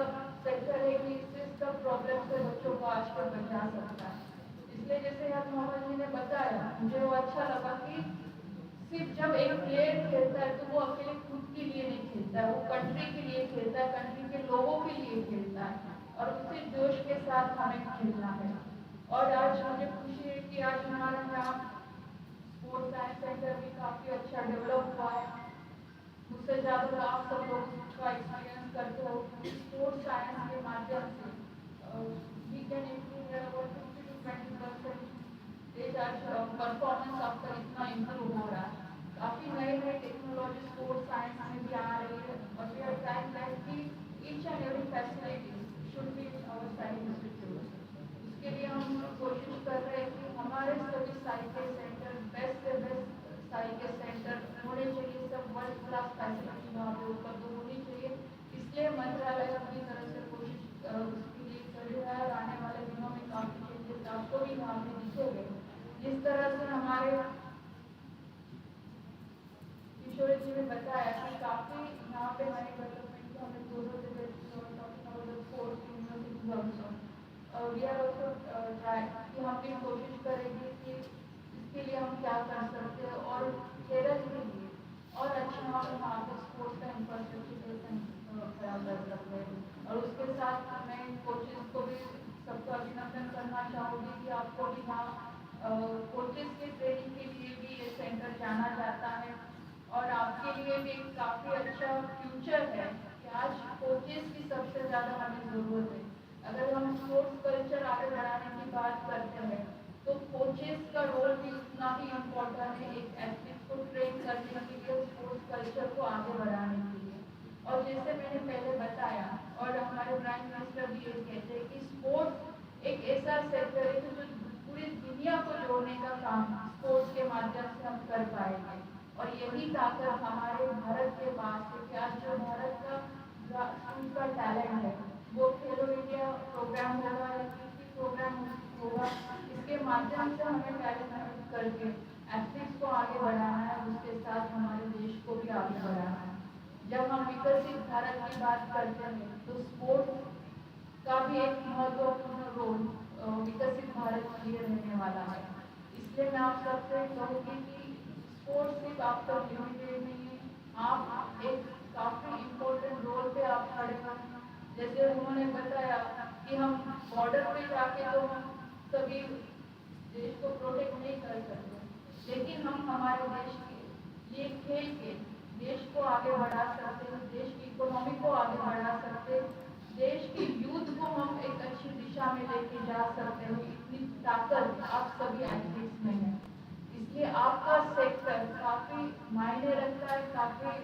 सेक्टर है कि इससे सब प्रॉब्लम से बच्चों को आजकल बचा सकता है। इसलिए जैसे आज मोहम्मद जी ने बताया, मुझे वो अच्छा लगा कि सिर्फ जब एक प्लेयर खेलता है तो वो अकेले खुद के लिए नहीं खेलता है, वो कंट्री के लिए खेलता है, कंट्री के लोगों के लिए खेलता है और उसी जोश के साथ हमें खेलना है। और आज मुझे खुशी है कि आज हमारा यहाँ स्पोर्ट्स साइंस सेंटर भी काफ़ी अच्छा डेवलप हुआ है। मुझसे ज़्यादा आप सब लोग का एक्सपीरियंस करते हो स्पोर्ट्स साइंस के माध्यम से we can improve about 50-20% performance आपका इतना इम्प्रूव हो रहा है। काफ़ी नए नए टेक्नोलॉजी स्पोर्ट्स साइंस में भी आ रही है और वी आर ट्राइंग दैट कि each and every facility should be in our science institute. उसके लिए हम कोशिश कर रहे हैं कि हमारे सभी साइंस के सेंटर बेस्ट से बेस्ट साइंस के सेंटर होने चाहिए, सब वर्ल्ड क्लास फैसिलिटी वहाँ पे उपलब्ध होनी चाहिए। इसलिए मंत्रालय अपनी तरफ से कोशिश उसके लिए कर रहा है और आने वाले दिनों में काफ़ी चेंजेस आपको भी वहाँ पे दिखेंगे। जिस तरह से हमारे किशोर जी ने बताया कि काफ़ी यहाँ पे हमारे डेवलपमेंट को हमें दोनों जगह वी आर ऑल्सो ट्राई कि हम भी कोशिश करेंगे कि इसके लिए हम क्या कर सकते हैं और केरल के लिए और अच्छा हम वहाँ पे स्पोर्ट्स का इंफ्रास्ट्रक्चर खराब कर सकते हैं। और उसके साथ मैं कोचेस को भी सबको अभिनंदन करना चाहूँगी कि आपको भी वहाँ कोचेस के ट्रेनिंग के लिए भी ये सेंटर जाना जाता है और आपके लिए भी एक काफ़ी अच्छा फ्यूचर है कि आज कोचेस की सबसे ज़्यादा हमें ज़रूरत है। अगर हम स्पोर्ट्स कल्चर आगे बढ़ाने की बात करते हैं तो कोचेस का रोल भी उतना ही इम्पोर्टेंट है एक एथलीट को ट्रेन करने के लिए, स्पोर्ट्स कल्चर को आगे बढ़ाने के लिए। और जैसे मैंने पहले बताया और हमारे प्राइम मिनिस्टर भी ये कहते हैं कि स्पोर्ट्स एक ऐसा सेक्टर है जो पूरी दुनिया को जोड़ने का काम स्पोर्ट्स के माध्यम से हम कर पाएंगे। और यही ताकत हमारे भारत के पास है कि आज जो भारत का टैलेंट है वो खेलो इंडिया प्रोग्राम होगा या किसी प्रोग्राम होगा, इसके माध्यम से हमें टैलेंट करके एथलीट्स को आगे बढ़ाना है, उसके साथ हमारे देश को भी आगे बढ़ाना है। जब हम विकसित भारत की बात करते हैं तो स्पोर्ट्स का भी एक महत्वपूर्ण रोल विकसित भारत के लिए रहने वाला है। इसलिए मैं आप सबसे कहूँगी कि स्पोर्ट्स सिर्फ आप तक लिमिटेड नहीं है, आप एक काफ़ी इम्पोर्टेंट रोल पे आप खड़े हैं। जैसे उन्होंने बताया कि हम बॉर्डर पे जाके तो हम सभी देश को प्रोटेक्ट नहीं कर सकते, लेकिन हम हमारे देश के लिए खेल के देश को आगे बढ़ा सकते हैं, देश की इकोनॉमी को आगे बढ़ा सकते हैं, देश की यूथ को हम एक अच्छी दिशा में लेके जा सकते हैं। इतनी ताकत आप सभी एथलीट्स में है, इसलिए आपका सेक्टर काफी मायने रखता है, काफी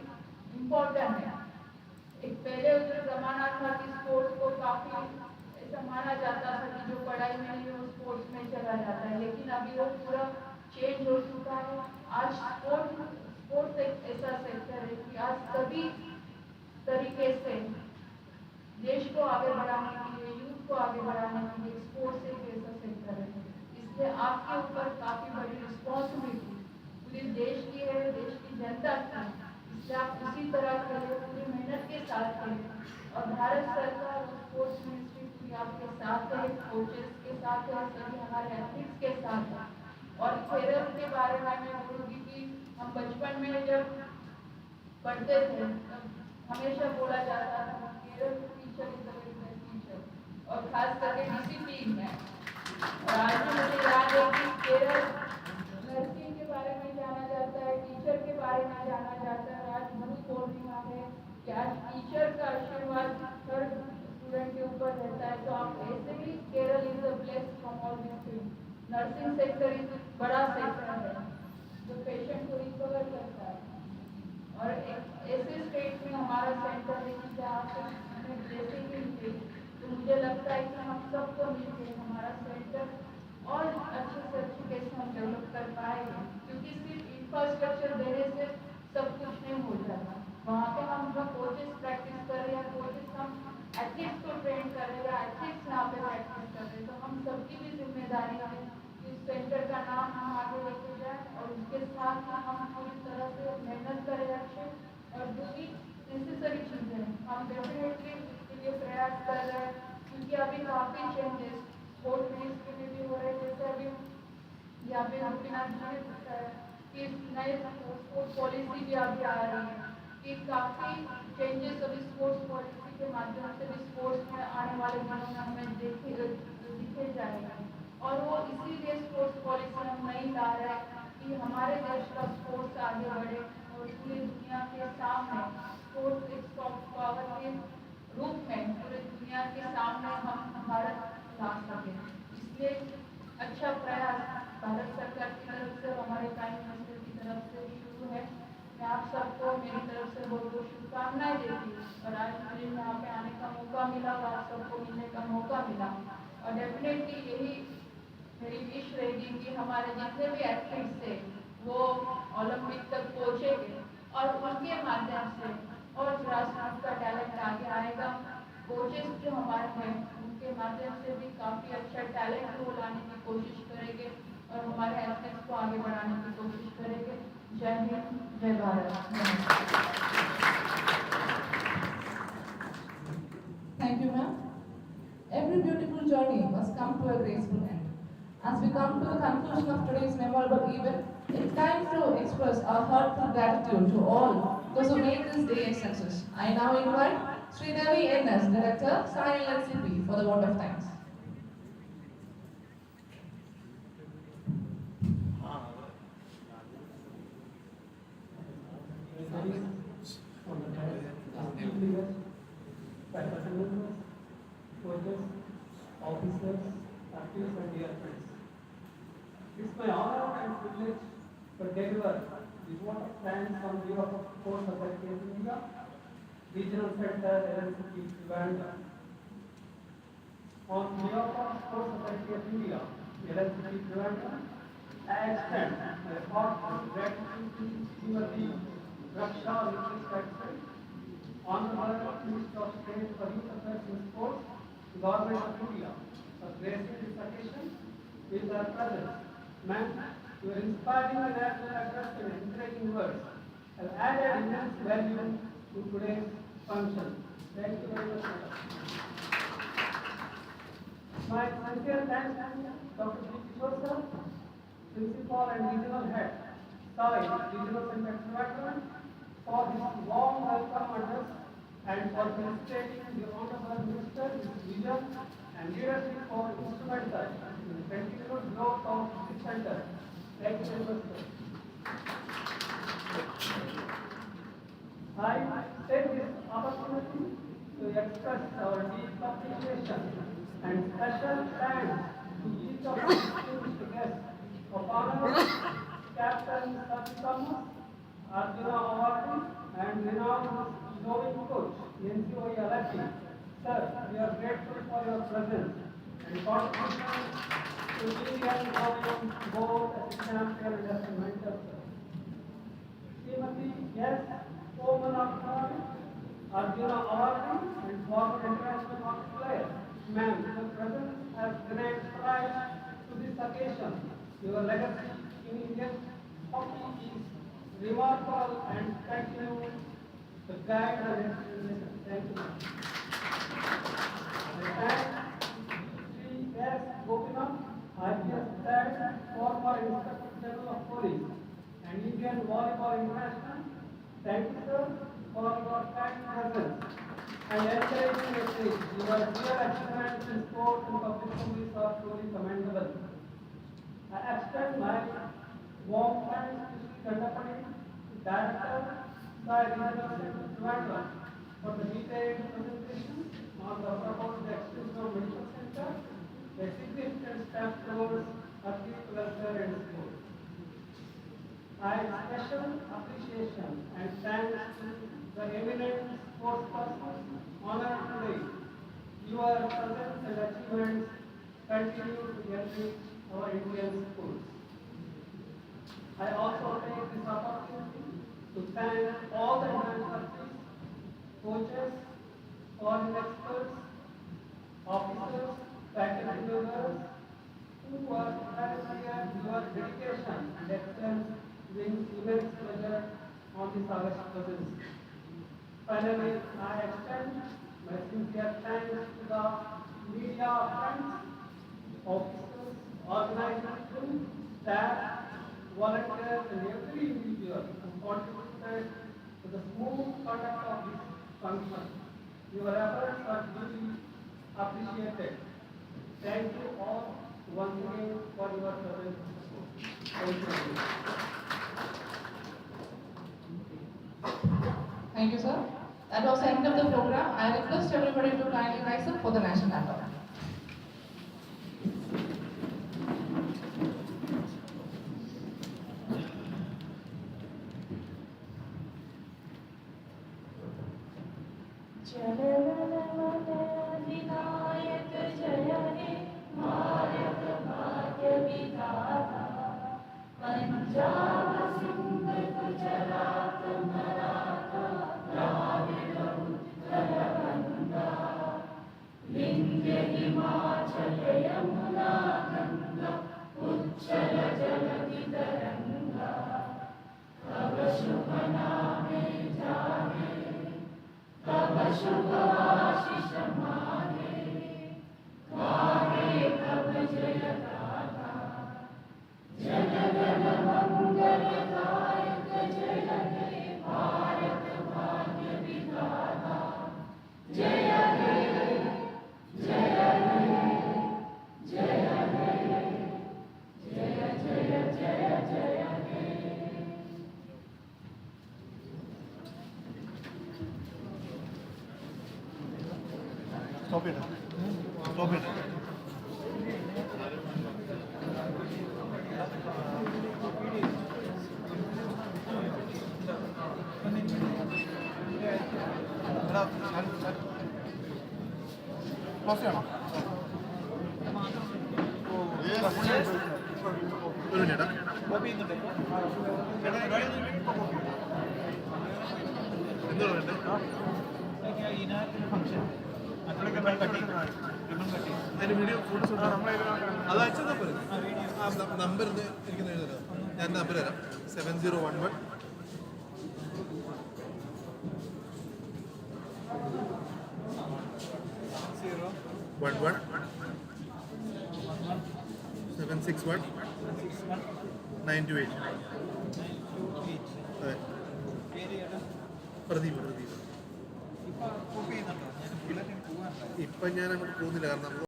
इम्पोर्टेंट है। एक पहले जो जमाना था कि स्पोर्ट्स को काफी ऐसा माना जाता था कि जो पढ़ाई में नहीं वो स्पोर्ट्स में चला जाता है, लेकिन अभी वो पूरा चेंज हो चुका है। आज स्पोर्ट्स एक ऐसा सेक्टर है कि आज सभी तरीके से देश को आगे बढ़ाने के लिए, यूथ को आगे बढ़ाने के लिए स्पोर्ट्स एक ऐसा सेक्टर है। इसलिए आपके ऊपर काफी बड़ी रिस्पॉन्सिबिलिटी पूरे देश की है, देश की जनता की। इसलिए आप उसी तरह करें, पूरी मेहनत के साथ करें और भारत सरकार और स्पोर्ट्स मिनिस्ट्री पूरी आपके साथ है, कोचेस के साथ है, सभी हमारे एथलीट्स के साथ है। और केरल के बारे में मैं बोलूँगी कि हम बचपन में जब पढ़ते थे तब हमेशा बोला जाता था Kerala teacher is the best teacher, और खास करके डिसिप्लिन में। और आज भी मुझे याद है कि केरल नर्सिंग के बारे में जाना जाता है, टीचर के बारे में जाना जाता है। आज गुरु पूर्णिमा है कि आज टीचर का आशीर्वाद हर स्टूडेंट के ऊपर रहता है। तो आप ऐसे ही Kerala is the blessed from all this things. Nursing sector is बड़ा सेक्टर है जो पेशेंट को रिकवर करता है, और एक ऐसे स्टेट में हमारा सेंटर है कि जहाँ पे हमें ब्लेसिंग मिलती, तो मुझे लगता है कि हम सबको मिलकर हमारा सेंटर और अच्छे से अच्छे कैसे हम डेवलप कर पाएंगे, क्योंकि सिर्फ इंफ्रास्ट्रक्चर देने से सब कुछ नहीं हो जाता। वहाँ पे हम जो कोचेस प्रैक्टिस कर रहे हैं, कोचेस हम एथलीट्स को ट्रेन कर रहे हैं, एथलीट्स यहाँ पे प्रैक्टिस कर रहे हैं, तो हम सबकी भी जिम्मेदारी है कि इस सेंटर का नाम हम आगे लेके जाएं और उसके साथ हम पूरी तरह से मेहनत करें अच्छे, और जो भी नेसेसरी चीज़ें हम डेफिनेटली इसके लिए प्रयास कर रहे हैं, क्योंकि अभी काफ़ी चेंजेस स्पोर्ट्स मिनिस्ट्री में भी हो रहे हैं। जैसे अभी यहाँ पे गोपीनाथ जी ने बताया कि नए स्पोर्ट्स पॉलिसी भी अभी आ रही है, कि काफ़ी चेंजेस अभी स्पोर्ट्स पॉलिसी के माध्यम से भी स्पोर्ट्स में आने वाले दिनों में हमें दिखे जाएगा। और वो इसीलिए स्पोर्ट्स पॉलिसी हम नहीं ला रहे हैं कि हमारे देश का स्पोर्ट्स आगे बढ़े और पूरी दुनिया के सामने स्पोर्ट्स एक सॉफ्ट पावर के रूप में पूरी दुनिया के सामने हम भारत ला सकें। इसलिए अच्छा प्रयास भारत सरकार की तरफ से, हमारे प्राइम मिनिस्टर की तरफ से शुरू है। मैं आप सबको मेरी तरफ से बहुत बहुत शुभकामनाएं देती हूँ, और आज मुझे यहाँ पे आने का मौका मिला और आप सबको मिलने का मौका मिला, और डेफिनेटली यही मेरी विश रहेगी कि हमारे जितने भी एथलीट्स थे वो ओलंपिक तक पहुँचेंगे और उनके माध्यम से और ग्रासरूट का टैलेंट आगे आएगा। कोचेस जो हमारे हैं उनके माध्यम से भी काफ़ी अच्छा टैलेंट वो लाने की कोशिश करेंगे और हमारे एथलीट्स को आगे बढ़ाने की कोशिश करेंगे। जय हिंद, जय Bharat. Thank you, ma'am. Every beautiful journey must come to a graceful end. As we come to the conclusion of today's memorable event, it's time to express our heartfelt gratitude to all those who made this day a success. I now invite Sridevi N.S., Director, SAI LNCPE, for the vote of thanks. On the time, leaders, faculty members, coaches, officers, activists and dear friends. It's my honor and privilege to deliver the vote of thanks on behalf of Sports Society of India, Regional Center, LNCPE, Trivandrum. On behalf of Sports Society of India, LNCPE, Trivandrum, I extend my heartfelt gratitude to Srimati Raksha Nikhil Khadse, Honorable Minister of State for Youth Affairs and Sports, Government of India, for gracing this occasion with our presence. Ma'am, your inspiring and natural address and encouraging words have added immense value to today's function. Thank you very much, madam. My sincere thanks to Dr. G. Kishore sir, Principal and Regional Head, SAI, Regional Center Trivandrum, for his warm welcome address and for felicitating the Honorable Minister with vision and leadership for instrumental in the continued growth of this center. Thank you very much, sir. opportunity to express our deep appreciation and special thanks to each of our distinguished guests of honor, Captain Sati Thomas, Arjuna Awardee, and renowned rowing coach, NCOE Alaki. Sir, we are grateful for your presence and contribution to Indian rowing both as a champion and as a mentor. Srimati S. Omanakar, Arjuna Awardee and former international hockey player. Ma'am, your presence has great pride to this occasion. Your legacy in Indian hockey is remarkable and continue to guide our institution. Thank you. I thank Sri S. Gopinath, IPS retired former Inspector General of Police and Indian Volleyball International. Thank you, sir, for your kind presence and encouraging message. Your dear achievements in sport and public service are truly commendable. I extend my warm thanks to Sri Kandapani, Director, SAI Regional Center, Trivandrum, for the detailed presentation on the proposed extension of medical center, a significant step towards athlete welfare and sport. I special appreciation and thanks to the eminent sports persons honored today. Your presence and achievements continue to enrich our Indian schools. I also take this opportunity to thank all the Indian athletes, coaches, foreign experts, officers, faculty members who are here. Your dedication and excellence brings immense pleasure on this August presence. Finally, I extend my sincere thanks to the media friends, officers, organizers, staff, volunteers, and every individual who contributed to the smooth conduct of this function. Your efforts are duly appreciated. Thank you all once again for your presence. Thank you. Thank you, sir. That was the end of the program. I request everybody to kindly rise up for the national anthem. Vinayak जय हे भारत भाग्य विधाता पंजाब सिंध गुजरात मराठा द्राविड़ उत्कल गंगा विंध्य हिमाचल यमुना गंगा उच्चल जलधि तरंगा तव शुभ नामे जागे तव शुभ आशीष मांगे गाहे तव जय गाथा जनगण मंगल गायक जय हे भारत भाग्य विधाता जय हे जय हे जय हे जय जय जय जय हे Stop it. Stop it. Close ചെയ്യണോ? ഒരു മിനിറ്റ് കോപ്പി ചെയ്യുന്നുണ്ട്. എന്താ വേണ്ടത്? ഫംഗ്ഷൻ അതിന്റെ വീഡിയോ ഫോട്ടോസ് അത് അയച്ചാൽ പോലെ നമ്പർ എനിക്ക് എഴുതരാം. ഞാൻ നമ്പർ തരാം 7011 11 761 928. അതെ പ്രദീപ് ഇപ്പം ഞാൻ അങ്ങോട്ട് പോകുന്നില്ല കാരണം